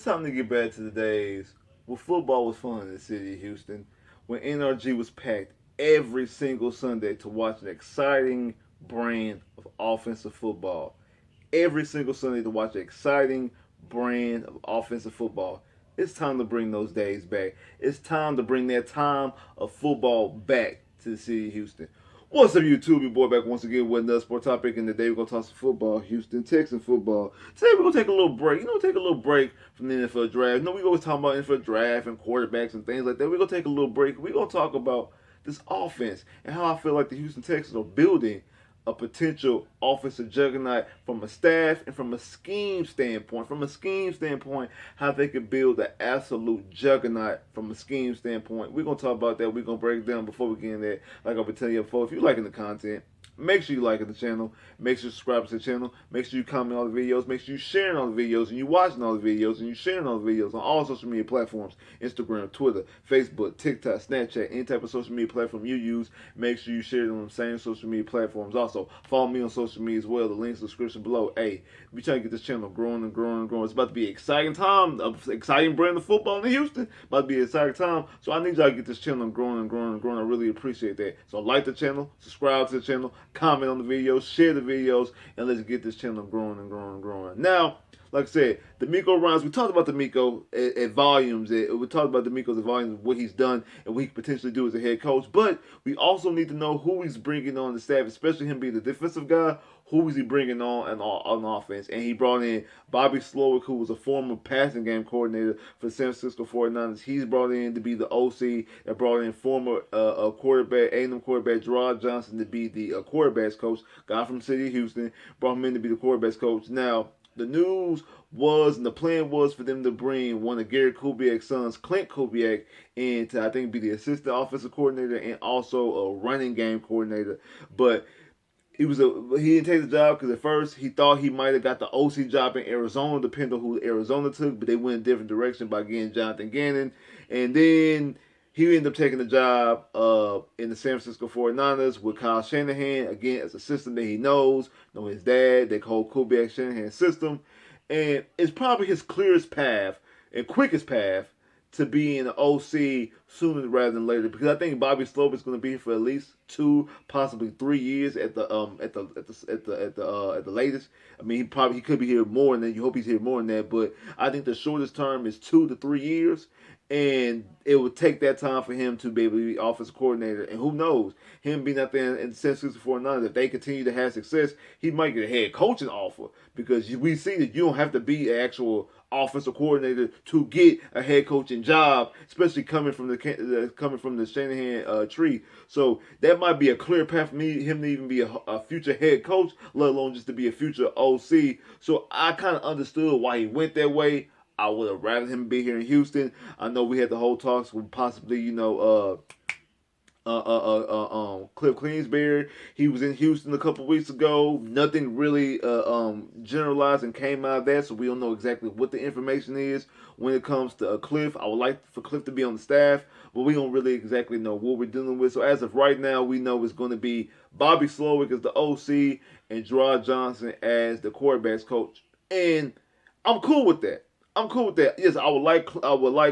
It's time to get back to the days when football was fun in the city of Houston, when NRG was packed every single Sunday to watch an exciting brand of offensive football. Every single Sunday to watch an exciting brand of offensive football. It's time to bring those days back. It's time to bring that time of football back to the city of Houston. What's up, YouTube? Your boy back once again with another sport topic, and today we're gonna talk some football, Houston Texans football. Today we're gonna take a little break. Take a little break from the NFL draft. We always talk about NFL draft and quarterbacks and things like that. We're gonna take a little break. We're gonna talk about this offense and how I feel like the Houston Texans are building a potential offensive juggernaut from a staff and from a scheme standpoint. From a scheme standpoint, how they could build an absolute juggernaut from a scheme standpoint. We're going to talk about that. We're going to break it down before we get in there. Like I've been telling you before, if you're liking the content, make sure you like the channel. Make sure you subscribe to the channel. Make sure you comment on the videos. Make sure you sharing all the videos and you watching all the videos and you sharing all the videos on all social media platforms. Instagram, Twitter, Facebook, TikTok, Snapchat, any type of social media platform you use. Make sure you share it on the same social media platforms. Also, follow me on social media as well. The link's in the description below. Hey, we trying to get this channel growing and growing and growing. It's about to be an exciting time. An exciting brand of football in Houston. About to be an exciting time. So I need y'all to get this channel growing and growing and growing. I really appreciate that. So like the channel, subscribe to the channel, comment on the videos, share the videos, and let's get this channel growing and growing and growing. Now, like I said, D'Amico Ryans, we talked about D'Amico at volumes. We talked about D'Amico at volumes, what he's done and what he could potentially do as a head coach. But we also need to know who he's bringing on the staff, especially him being the defensive guy. Who is he bringing on offense? And he brought in Bobby Slowik, who was a former passing game coordinator for the San Francisco 49ers. He's brought in to be the OC. That brought in former quarterback, A&M quarterback Gerard Johnson to be the quarterbacks coach. Guy from the city of Houston. Brought him in to be the quarterbacks coach. Now, the news was, and the plan was for them to bring one of Gary Kubiak's sons, Clint Kubiak, in to, I think, be the assistant offensive coordinator and also a running game coordinator. But he didn't take the job because at first he thought he might have got the OC job in Arizona, depending on who Arizona took, but they went in a different direction by getting Jonathan Gannon. And then he ended up taking the job in the San Francisco 49ers with Kyle Shanahan, again, as a system that he knows his dad, they call Kubiak Shanahan system. And it's probably his clearest path and quickest path to be in the OC sooner rather than later, because I think Bobby Slope is going to be here for at least 2, possibly 3 years at the latest. I mean, he could be here more than that. You hope he's here more than that, but I think the shortest term is 2 to 3 years, and it would take that time for him to be able to be offensive coordinator. And who knows, him being out there in the San Francisco 49ers, if they continue to have success, he might get a head coaching offer, because we see that you don't have to be an actual offensive coordinator to get a head coaching job, especially coming from the Shanahan tree. So that might be a clear path for him to even be a future head coach, let alone just to be a future OC. So I kind of understood why he went that way. I would have rather him be here in Houston. I know we had the whole talks with possibly, Cliff Kingsbury. He was in Houston a couple weeks ago. Nothing really generalized and came out of that, so we don't know exactly what the information is when it comes to Cliff. I would like for Cliff to be on the staff, but we don't really exactly know what we're dealing with. So as of right now, we know it's going to be Bobby Slowik as the OC and Gerard Johnson as the quarterbacks coach, and I'm cool with that. Yes, I would like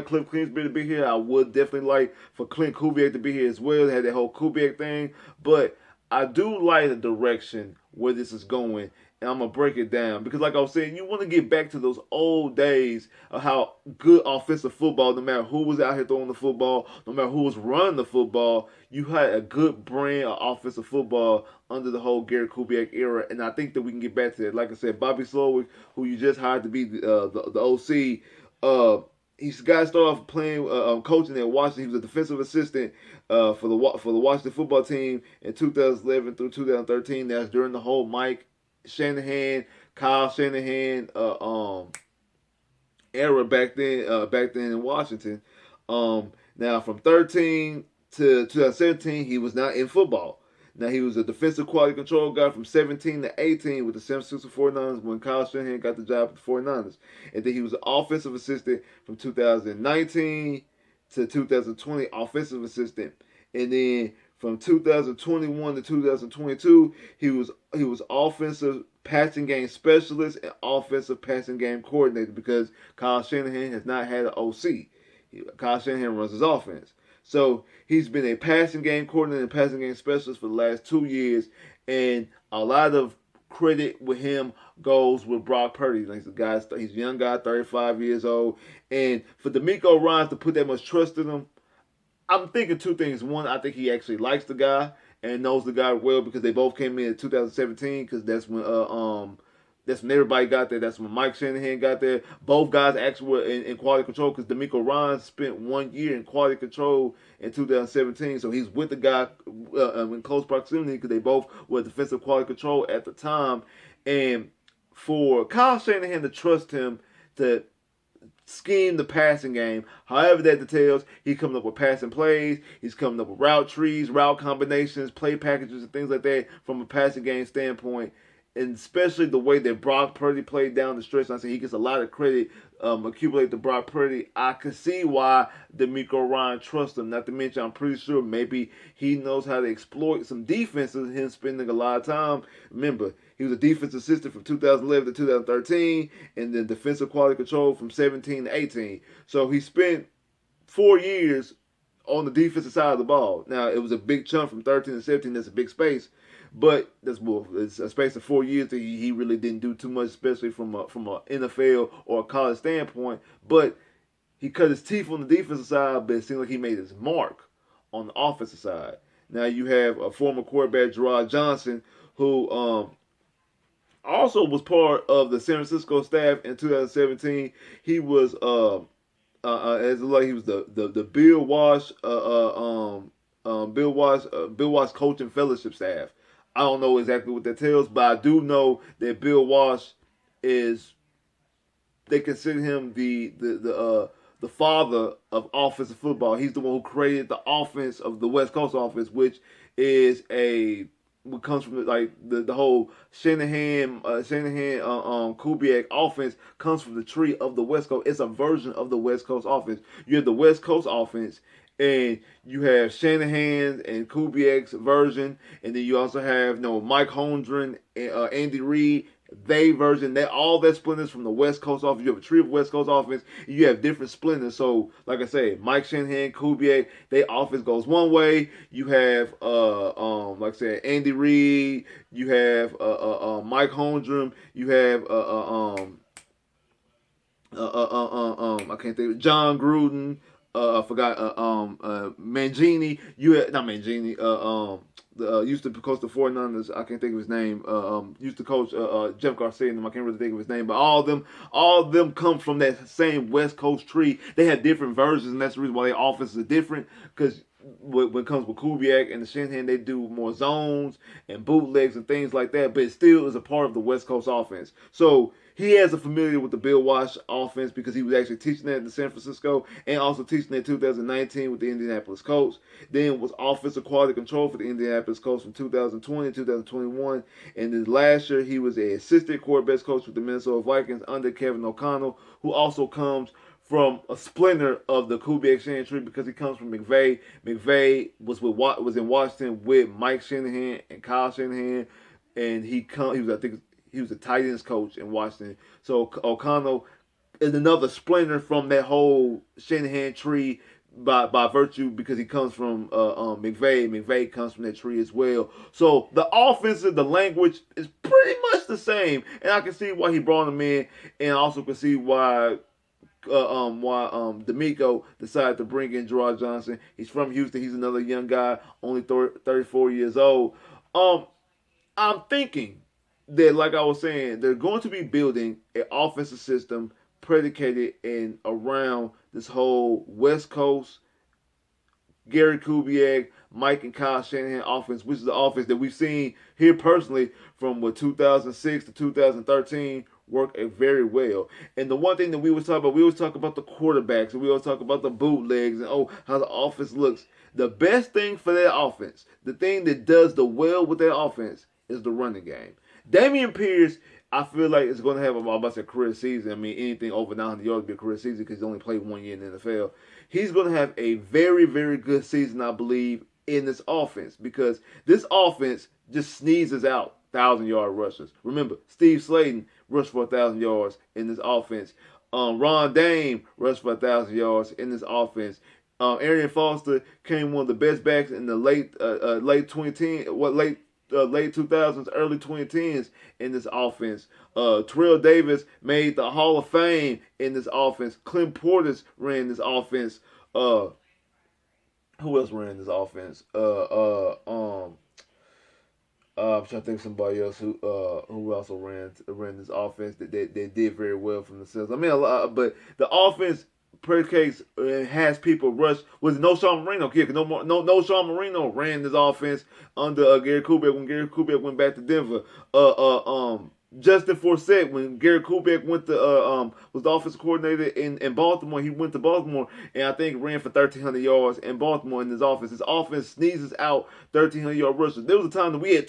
Cliff Kingsbury to be here. I would definitely like for Clint Kubiak to be here as well. They had that whole Kubiak thing. But I do like the direction where this is going. And I'm going to break it down. Because like I was saying, you want to get back to those old days of how good offensive football, no matter who was out here throwing the football, no matter who was running the football, you had a good brand of offensive football under the whole Gary Kubiak era. And I think that we can get back to that. Like I said, Bobby Slowik, who you just hired to be the OC, he's got to start off playing, coaching at Washington. He was a defensive assistant for the Washington football team in 2011 through 2013. That's during the whole Mike Shanahan, Kyle Shanahan era back then in Washington. Now from 13 to 2017, he was not in football. Now he was a defensive quality control guy from 17 to 18 with the San Francisco 49ers when Kyle Shanahan got the job at the 49ers. And then he was an offensive assistant from 2019 to 2020, offensive assistant. And then from 2021 to 2022, he was offensive passing game specialist and offensive passing game coordinator because Kyle Shanahan has not had an OC. Kyle Shanahan runs his offense. So he's been a passing game coordinator and passing game specialist for the last 2 years, and a lot of credit with him goes with Brock Purdy. Like he's a young guy, 35 years old, and for DeMeco Ryans to put that much trust in him, I'm thinking two things. One, I think he actually likes the guy and knows the guy well because they both came in 2017 because that's when everybody got there. That's when Mike Shanahan got there. Both guys actually were in quality control because DeMeco Ryans spent 1 year in quality control in 2017. So he's with the guy in close proximity because they both were defensive quality control at the time. And for Kyle Shanahan to trust him to scheme the passing game, however that details, he's coming up with passing plays, he's coming up with route trees, route combinations, play packages, and things like that from a passing game standpoint. And especially the way that Brock Purdy played down the stretch, I say he gets a lot of credit accumulated to Brock Purdy. I can see why DeMeco Ryan trusts him. Not to mention, I'm pretty sure maybe he knows how to exploit some defenses, him spending a lot of time. Remember, he was a defensive assistant from 2011 to 2013, and then defensive quality control from 17 to 18. So he spent 4 years on the defensive side of the ball. Now, it was a big chunk from 13 to 17. That's a big space. But it's a space of 4 years that he really didn't do too much, especially from a NFL or a college standpoint. But he cut his teeth on the defensive side, but it seemed like he made his mark on the offensive side. Now you have a former quarterback, Gerard Johnson, who also was part of the San Francisco staff in 2017. He was he was the Bill Walsh coaching fellowship staff. I don't know exactly what that tells, but I do know that Bill Walsh they consider him the father of offensive football. He's the one who created the offense of the West Coast offense, which is what comes from the whole Shanahan Kubiak offense comes from the tree of the West Coast. It's a version of the West Coast offense. You have the West Coast offense, and you have Shanahan and Kubiak's version, and then you also have Mike Holmgren, Andy Reid, they version. All that splinters from the West Coast offense. You have a tree of West Coast offense. You have different splinters. So, like I say, Mike Shanahan, Kubiak, their offense goes one way. You have like I said, Andy Reid. You have Mike Holmgren. You have I can't think of John Gruden. I forgot Mangini. Not Mangini. Used to coach the 49ers. I can't think of his name. Used to coach Jeff Garcia. I can't really think of his name. But all of them come from that same West Coast tree. They have different versions, and that's the reason why their offenses are different. Because when it comes with Kubiak and the Shanahan, they do more zones and bootlegs and things like that. But it still is a part of the West Coast offense. So he has a familiarity with the Bill Walsh offense because he was actually teaching that in San Francisco and also teaching that in 2019 with the Indianapolis Colts. Then was offensive quality control for the Indianapolis Colts from 2020 to 2021. And then last year he was an assistant quarterbacks coach with the Minnesota Vikings under Kevin O'Connell, who also comes from a splinter of the Kubiak Shanahan tree because he comes from McVay. McVay was in Washington with Mike Shanahan and Kyle Shanahan, and he was a tight ends coach in Washington. So O'Connell is another splinter from that whole Shanahan tree by virtue because he comes from McVay. McVay comes from that tree as well. So the offensive, the language is pretty much the same, and I can see why he brought him in, and I also can see why DeMeco decided to bring in Gerard Johnson. He's from Houston. He's another young guy, only 34 years old. I'm thinking that, like I was saying, they're going to be building an offensive system predicated in around this whole West Coast, Gary Kubiak, Mike and Kyle Shanahan offense, which is the offense that we've seen here personally from 2006 to 2013 work very well. And the one thing that we always talk about the quarterbacks, and we always talk about the bootlegs and how the offense looks. The best thing for that offense, the thing that does the well with that offense, is the running game. Dameon Pierce, I feel like is going to have a career season. I mean, anything over 900 yards would be a career season because he's only played 1 year in the NFL. He's going to have a very, very good season, I believe, in this offense because this offense just sneezes out 1,000-yard rushers. Remember, Steve Slayton rushed for 1,000 yards in this offense. Ron Dame rushed for 1,000 yards in this offense. Arian Foster came one of the best backs in the late 2000s, early 2010s in this offense. Terrell Davis made the Hall of Fame in this offense. Clint Portis ran this offense. Who else ran this offense? I'm trying to think of somebody else who also ran this offense that did very well from themselves. I mean, a lot, but the offense predicates has people rush. Was no Sean Marino kicker? No Sean Marino ran this offense under Gary Kubiak when Gary Kubiak went back to Denver. Justin Forsett, when Gary Kubiak went to was the offensive coordinator in Baltimore, he went to Baltimore and I think ran for 1,300 yards in Baltimore in his offense. His offense sneezes out 1,300-yard rushers. There was a time that we had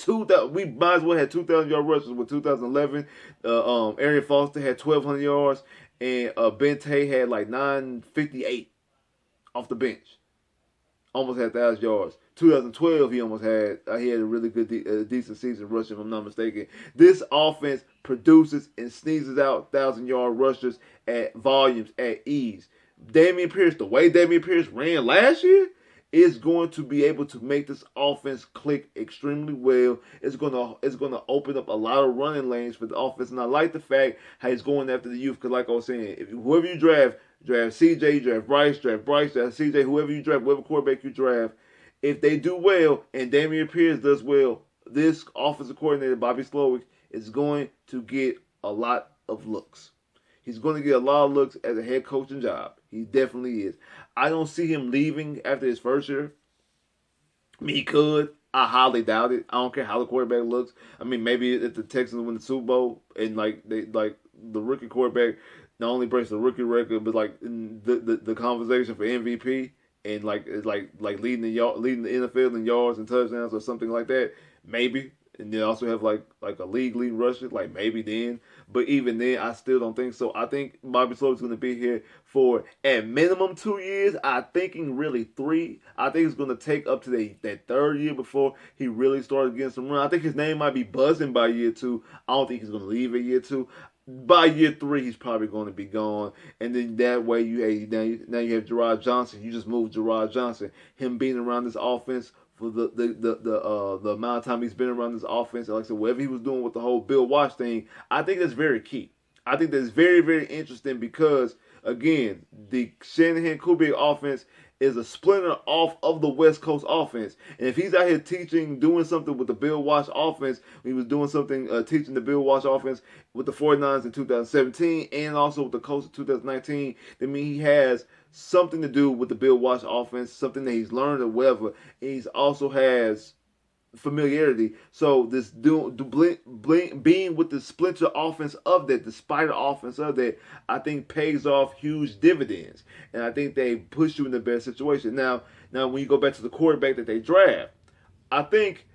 we might as well had 2,000-yard rushers with 2011. Arian Foster had 1,200 yards and Ben Tay had like 958 off the bench. Almost had 1,000 yards. 2012, he almost had. He had a really good, decent season rushing, if I'm not mistaken. This offense produces and sneezes out 1,000-yard rushers at volumes, at ease. Dameon Pierce, the way Dameon Pierce ran last year, is going to be able to make this offense click extremely well. It's gonna open up a lot of running lanes for the offense, and I like the fact how he's going after the youth. Because, like I was saying, if whoever you draft CJ, draft Bryce, draft CJ, whoever you draft, whoever quarterback you draft. If they do well and Dameon Pierce does well, this offensive coordinator, Bobby Slowik, is going to get a lot of looks. He's going to get a lot of looks as a head coaching job. He definitely is. I don't see him leaving after his first year. I mean, he could. I highly doubt it. I don't care how the quarterback looks. I mean, maybe if the Texans win the Super Bowl and the rookie quarterback not only breaks the rookie record, but like the conversation for MVP. And it's like leading the NFL in yards and touchdowns or something like that, maybe. And then also have like a league rusher, like maybe then. But even then, I still don't think so. I think Bobby Slowik's going to be here for at minimum 2 years. I'm thinking really 3. I think it's going to take up to that third year before he really starts getting some run. I think his name might be buzzing by year 2. I don't think he's going to leave at year 2. By year 3, he's probably going to be gone, and then that way now you have Gerard Johnson. You just moved Gerard Johnson. Him being around this offense for the amount of time he's been around this offense, and like I said, whatever he was doing with the whole Bill Walsh thing, I think that's very key. I think that's very, very interesting because again, the Shanahan-Kubiak offense is a splinter off of the West Coast offense. And if he's out here doing something with the Bill Walsh offense, he was doing something, teaching the Bill Walsh offense with the 49ers in 2017 and also with the Colts in 2019, that means he has something to do with the Bill Walsh offense, something that he's learned or whatever. And he also has familiarity. So this being with the splinter offense of that, the spider offense of that, I think pays off huge dividends, and I think they push you in the best situation. Now when you go back to the quarterback that they draft, I think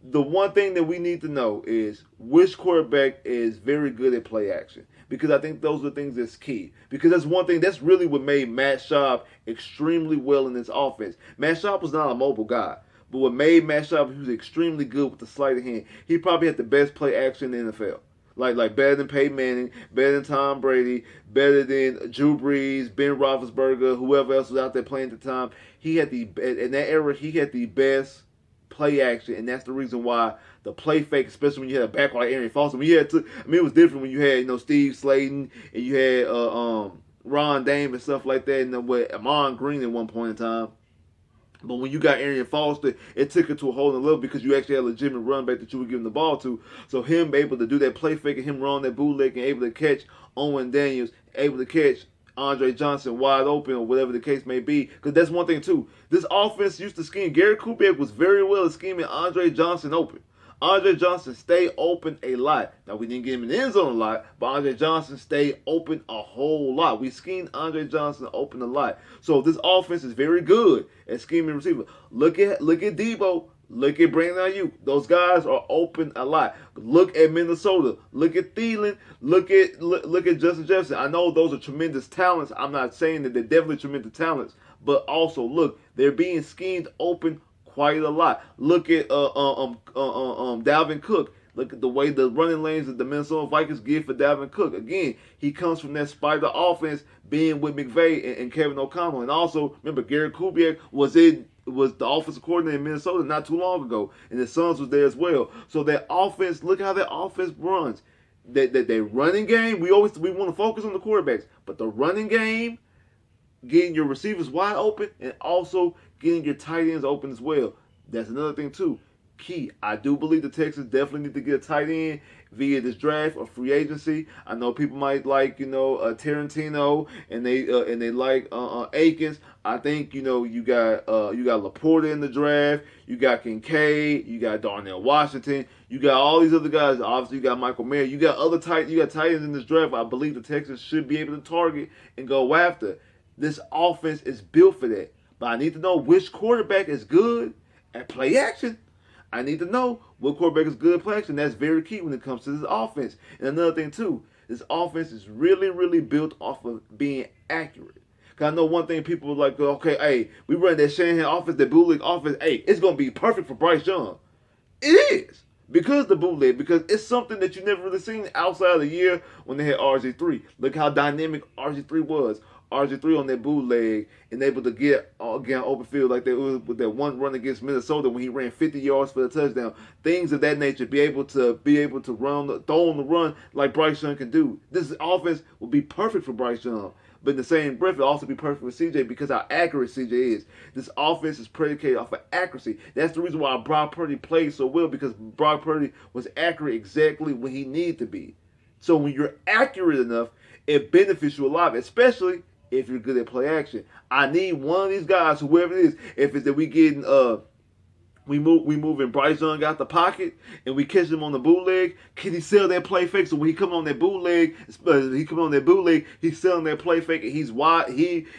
the one thing that we need to know is which quarterback is very good at play action, because I think those are the things that's key. Because that's one thing, that's really what made Matt Schaub extremely well in this offense. Matt Schaub was not a mobile guy. But what made Matt Schaub, he was extremely good with the sleight of hand. He probably had the best play action in the NFL. Like better than Peyton Manning, better than Tom Brady, better than Drew Brees, Ben Roethlisberger, whoever else was out there playing at the time. In that era, he had the best play action, and that's the reason why the play fake, especially when you had a back like Arian Foster, it was different when you had Steve Slayton and you had Ron Dame and stuff like that, and with Amon Green at one point in time. But when you got Arian Foster, it took it to a whole nother level because you actually had a legitimate run back that you were giving the ball to. So him able to do that play fake and him run that bootleg and able to catch Owen Daniels, able to catch Andre Johnson wide open or whatever the case may be. Because that's one thing too. This offense used to scheme. Gary Kubiak was very well at scheming Andre Johnson open. Andre Johnson stayed open a lot. Now, we didn't get him in the end zone a lot, but Andre Johnson stayed open a whole lot. We schemed Andre Johnson open a lot. So this offense is very good at scheming receiver. Look at Debo. Look at Brandon Ayuk. Those guys are open a lot. Look at Minnesota. Look at Thielen. Look at Justin Jefferson. I know those are tremendous talents. I'm not saying that they're definitely tremendous talents, but also look, they're being schemed open quite a lot. Look at Dalvin Cook. Look at the way the running lanes that the Minnesota Vikings give for Dalvin Cook. Again, he comes from that spider offense being with McVay and Kevin O'Connell. And also, remember, Gary Kubiak was the offensive coordinator in Minnesota not too long ago. And his sons was there as well. So that offense, look how that offense runs. That running game, we want to focus on the quarterbacks. But the running game, getting your receivers wide open, and also getting your tight ends open as well. That's another thing too. Key. I do believe the Texans definitely need to get a tight end via this draft or free agency. I know people might like Tarantino and they like Akins. I think you got Laporta in the draft. You got Kincaid. You got Darnell Washington. You got all these other guys. Obviously, you got Michael Mayer. You got tight ends in this draft. I believe the Texans should be able to target and go after. This offense is built for that. But I need to know which quarterback is good at play action. I need to know what quarterback is good at play action. That's very key when it comes to this offense. And another thing, too, this offense is really, really built off of being accurate. Because I know one thing people are like, okay, hey, we run that Shanahan offense, that bootleg offense. Hey, it's going to be perfect for Bryce Young. It is. Because the bootleg, because it's something that you never really seen outside of the year when they had RG3. Look how dynamic RG3 was. RG3 on that bootleg and able to get open field like they was with that one run against Minnesota when he ran 50 yards for the touchdown. Things of that nature, be able to run, throw on the run like Bryce Young can do. This offense will be perfect for Bryce Young. But in the same breath, it'll also be perfect for CJ because how accurate CJ is. This offense is predicated off of accuracy. That's the reason why Brock Purdy played so well, because Brock Purdy was accurate exactly when he needed to be. So when you're accurate enough, it benefits you a lot, especially if you're good at play action. I need one of these guys, whoever it is, if it's that we moving Bryce Young out the pocket and we catch him on the bootleg, can he sell that play fake? So when he come on that bootleg, he's selling that play fake and he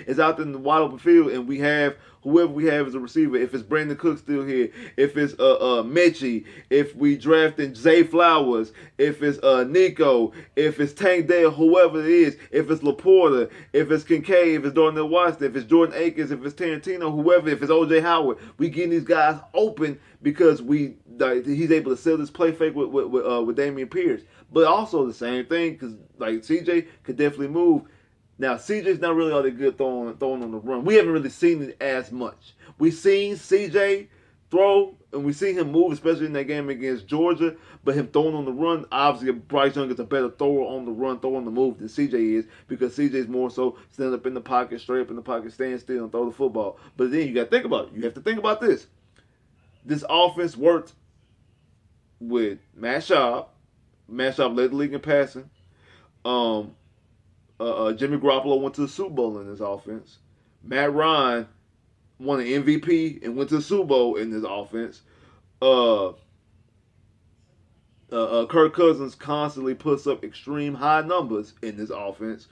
is out in the wide open field and we have whoever we have as a receiver. If it's Brandon Cook still here, if it's Mechie, if we drafted Zay Flowers, if it's Nico, if it's Tank Dale, whoever it is, if it's Laporta, if it's Kincaid, if it's Darnell Washington, if it's Jordan Akins, if it's Tarantino, whoever, if it's OJ Howard, we getting these guys open because he's able to sell this play fake with Dameon Pierce. But also the same thing because like CJ could definitely move. Now, CJ's not really all that good throwing on the run. We haven't really seen it as much. We've seen CJ throw, and we've seen him move, especially in that game against Georgia, but him throwing on the run, obviously Bryce Young is a better thrower on the run, throw on the move than CJ is, because CJ's more so stand up in the pocket, straight up in the pocket, stand still, and throw the football. But then you got to think about it. You have to think about this. This offense worked with Matt Schaub. Matt Schaub led the league in passing. Jimmy Garoppolo went to the Super Bowl in this offense. Matt Ryan won an MVP and went to the Super Bowl in this offense. Kirk Cousins constantly puts up extreme high numbers in this offense.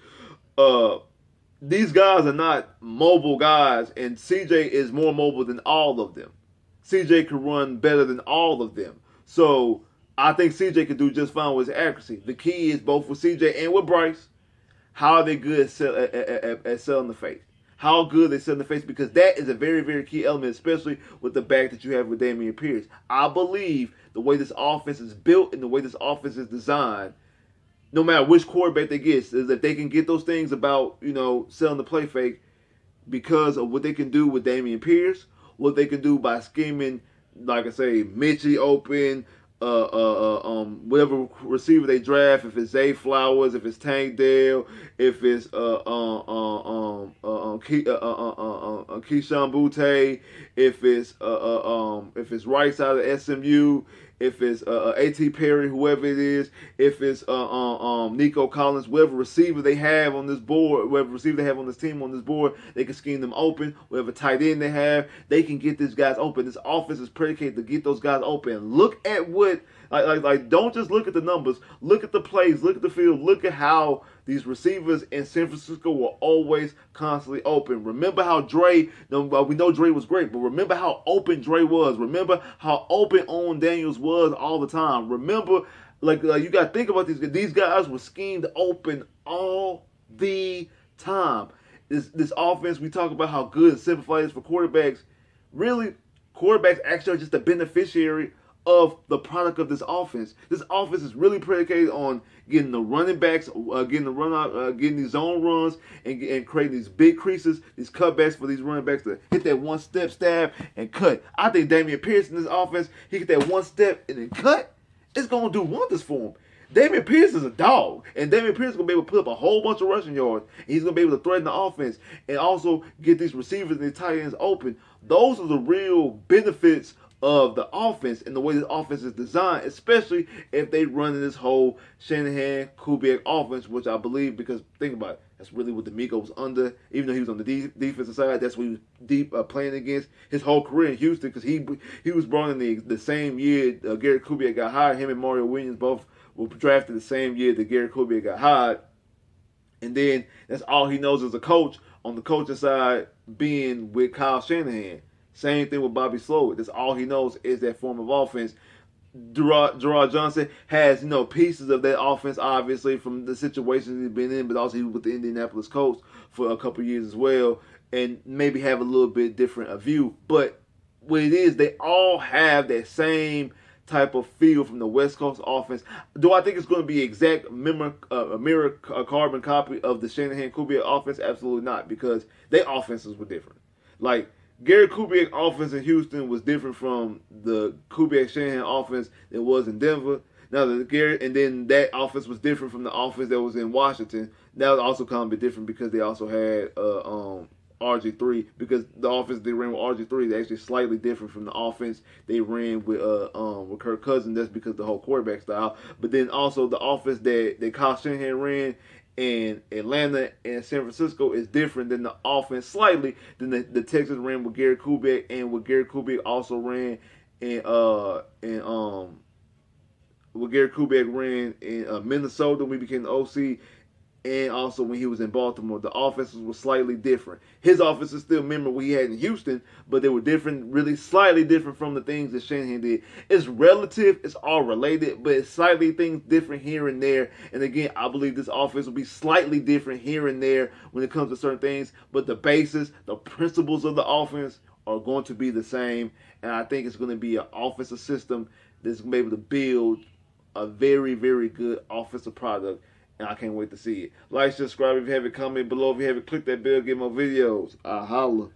These guys are not mobile guys, and CJ is more mobile than all of them. CJ can run better than all of them. So I think CJ can do just fine with his accuracy. The key is both with CJ and with Bryce. How are they good at selling the face? How good they sell in the face? Because that is a very, very key element, especially with the back that you have with Dameon Pierce. I believe the way this offense is built and the way this offense is designed, no matter which quarterback they get, is that they can get those things about, selling the play fake because of what they can do with Dameon Pierce, what they can do by scheming, like I say, Mitchie open, whatever receiver they draft, if it's Zay Flowers, if it's Tank Dale, if it's Keyshawn Butte, if it's Rice out of SMU, if it's A.T. Perry, whoever it is, if it's Nico Collins, whatever receiver they have on this board, whatever receiver they have on this team on this board, they can scheme them open. Whatever tight end they have, they can get these guys open. This offense is predicated to get those guys open. Look at what, don't just look at the numbers. Look at the plays. Look at the field. Look at how these receivers in San Francisco were always constantly open. Remember how we know Dre was great, but remember how open Dre was. Remember how open Owen Daniels was all the time. Remember, you got to think about these. These guys were schemed open all the time. This offense, we talk about how good and simplified it is for quarterbacks. Really, quarterbacks actually are just a beneficiary of the product of this offense. This offense is really predicated on getting the running backs, getting the run out, getting these zone runs, and creating these big creases, these cutbacks for these running backs to hit that one step, stab, and cut. I think Dameon Pierce in this offense, he hit that one step and then cut. It's gonna do wonders for him. Dameon Pierce is a dog, and Dameon Pierce is going to be able to put up a whole bunch of rushing yards. And he's going to be able to threaten the offense and also get these receivers and the tight ends open. Those are the real benefits of the offense and the way the offense is designed, especially if they run in this whole Shanahan-Kubiak offense, which I believe, because think about it, that's really what Dominic was under. Even though he was on the defensive side, that's what he was playing against his whole career in Houston, because he was brought in the same year Garrett Kubiak got hired. Him and Mario Williams both were drafted the same year that Garrett Kubiak got hired. And then that's all he knows as a coach on the coaching side, being with Kyle Shanahan. Same thing with Bobby Slowik. That's all he knows is that form of offense. Gerard Johnson has, pieces of that offense, obviously, from the situations he's been in, but also he was with the Indianapolis Colts for a couple years as well, and maybe have a little bit different view. But what it is, they all have that same type of feel from the West Coast offense. Do I think it's going to be exact mirror carbon copy of the Shanahan-Kubiak offense? Absolutely not, because their offenses were different. Like, Garrett Kubiak offense in Houston was different from the Kubiak-Shanahan offense that was in Denver. Now, and then that offense was different from the offense that was in Washington. That was also kind of a bit different because they also had RG3, because the offense they ran with RG3 is actually slightly different from the offense they ran with Kirk Cousins. That's because of the whole quarterback style. But then also the offense that Kyle Shanahan ran in Atlanta and San Francisco is different than the offense slightly than the Texans ran with Garrett Kubiak, and what Garrett Kubiak also ran what Garrett Kubiak ran in Minnesota when he became the OC. And also when he was in Baltimore, the offenses were slightly different. His offenses still remember what he had in Houston, but they were different, really slightly different from the things that Shanahan did. It's relative, it's all related, but it's slightly things different here and there. And again, I believe this offense will be slightly different here and there when it comes to certain things, but the basis, the principles of the offense are going to be the same. And I think it's going to be an offensive system that's going to be able to build a very, very good offensive product. And I can't wait to see it. Like, subscribe if you haven't, comment below if you haven't, click that bell, get more videos. I holla.